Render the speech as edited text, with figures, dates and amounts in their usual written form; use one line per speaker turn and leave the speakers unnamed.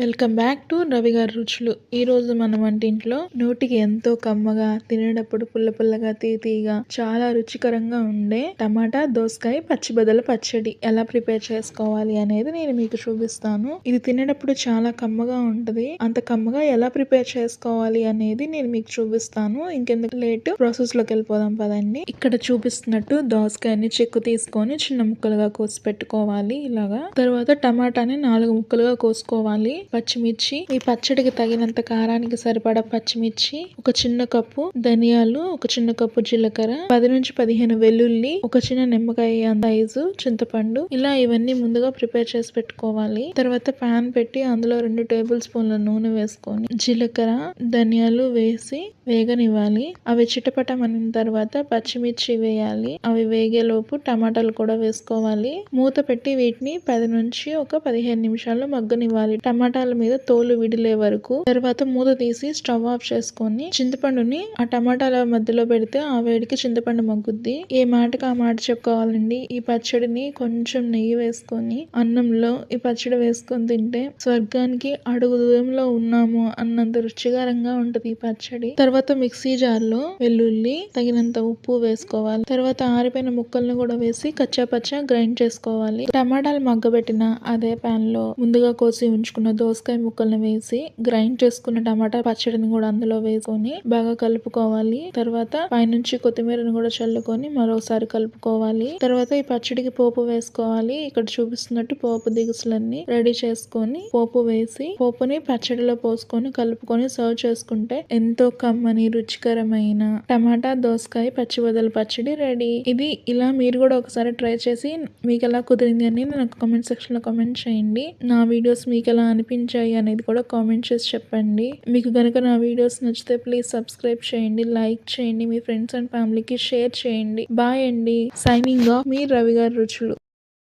Welcome back to Ravi గారి రుచులు. ఈరోజు మన వంటింట్లో నోటికి ఎంతో కమ్మగా, తినేటప్పుడు పుల్ల పుల్లగా, తీయగా చాలా రుచికరంగా ఉండే టమాటా దోసకాయ పచ్చిబదల పచ్చడి ఎలా ప్రిపేర్ చేసుకోవాలి అనేది నేను మీకు చూపిస్తాను. ఇది తినేటప్పుడు చాలా కమ్మగా ఉంటది. అంత కమ్మగా ఎలా ప్రిపేర్ చేసుకోవాలి అనేది నేను మీకు చూపిస్తాను. ఇంకెందుకు లేట్, ప్రాసెస్ లోకి వెళ్ళిపోదాం పదండి. ఇక్కడ చూపిస్తున్నట్టు దోసకాయని చెక్కు తీసుకొని చిన్న ముక్కలుగా కోసి పెట్టుకోవాలి ఇలాగా. తర్వాత టమాటాని 4 ముక్కలుగా కోసుకోవాలి. పచ్చిమిర్చి, ఈ పచ్చడికి తగినంత కారానికి సరిపడా పచ్చిమిర్చి, ఒక చిన్న కప్పు ధనియాలు, ఒక చిన్న కప్పు జీలకర్ర, 10 నుంచి 15 వెల్లుల్లి, ఒక చిన్న నిమ్మకాయ సైజు చింతపండు, ఇలా ఇవన్నీ ముందుగా ప్రిపేర్ చేసి పెట్టుకోవాలి. తర్వాత పాన్ పెట్టి అందులో 2 టేబుల్ స్పూన్ల నూనె వేసుకొని జీలకర్ర, ధనియాలు వేసి వేగనివ్వాలి. అవి చిటపటమనిన తర్వాత పచ్చిమిర్చి వేయాలి. అవి వేగేలోపు టమాటాలు కూడా వేసుకోవాలి. మూత పెట్టి వీటిని 10 నుంచి ఒక 15 నిమిషాలు మగ్గనివ్వాలి. టమాటాల మీద తోలు విడిలే వరకు. తర్వాత మూత తీసి స్టవ్ ఆఫ్ చేసుకొని చింతపండుని ఆ టమాటాల మధ్యలో పెడితే ఆ వేడికి చింతపండు మగ్గుద్ది. ఏ మాటకి ఆ మాట చెప్పుకోవాలండి. ఈ పచ్చడిని కొంచెం నెయ్యి వేసుకొని అన్నంలో ఈ పచ్చడి వేసుకొని తింటే స్వర్గానికి అడుగు దూరంలో ఉన్నాము అన్నంత రుచికరంగా ఉంటది ఈ పచ్చడి. తర్వాత మిక్సీ జార్ లో వెల్లుల్లి, తగినంత ఉప్పు వేసుకోవాలి. తర్వాత ఆరిపోయిన ముక్కల్ని కూడా వేసి కచ్చా పచ్చా గ్రైండ్ చేసుకోవాలి. టమాటాలు మగ్గబెట్టిన అదే పాన్ లో ముందుగా కోసి ఉంచుకున్న దోసకాయ ముక్కల్ని వేసి గ్రైండ్ చేసుకున్న టమాటా పచ్చడిని కూడా అందులో వేసుకొని బాగా కలుపుకోవాలి. తర్వాత పైనుంచి కొత్తిమీరను కూడా చల్లుకొని మరోసారి కలుపుకోవాలి. తర్వాత ఈ పచ్చడికి పోపు వేసుకోవాలి. ఇక్కడ చూపిస్తున్నట్టు పోపు దిగుసులన్నీ రెడీ చేసుకొని పోపు వేసి పోపుని పచ్చడిలో పోసుకొని కలుపుకొని సర్వ్ చేసుకుంటే ఎంతో కమ్మని రుచికరమైన టమాటా దోసకాయ పచ్చిబదల పచ్చడి రెడీ. ఇది ఇలా మీరు కూడా ఒకసారి ట్రై చేసి మీకు ఎలా కుదిరింది అని నాకు కామెంట్ సెక్షన్ లో కామెంట్ చేయండి. నా వీడియోస్ మీకు ఎలా అనిపించాయి అనేది కూడా కామెంట్ చేసి చెప్పండి. మీకు గనుక నా వీడియోస్ నచ్చితే ప్లీజ్ సబ్స్క్రైబ్ చేయండి, లైక్ చేయండి, మీ ఫ్రెండ్స్ అండ్ ఫ్యామిలీకి షేర్ చేయండి. బాయ్ అండి. సైనింగ్ ఆఫ్ మీ రవి గారి రుచులు.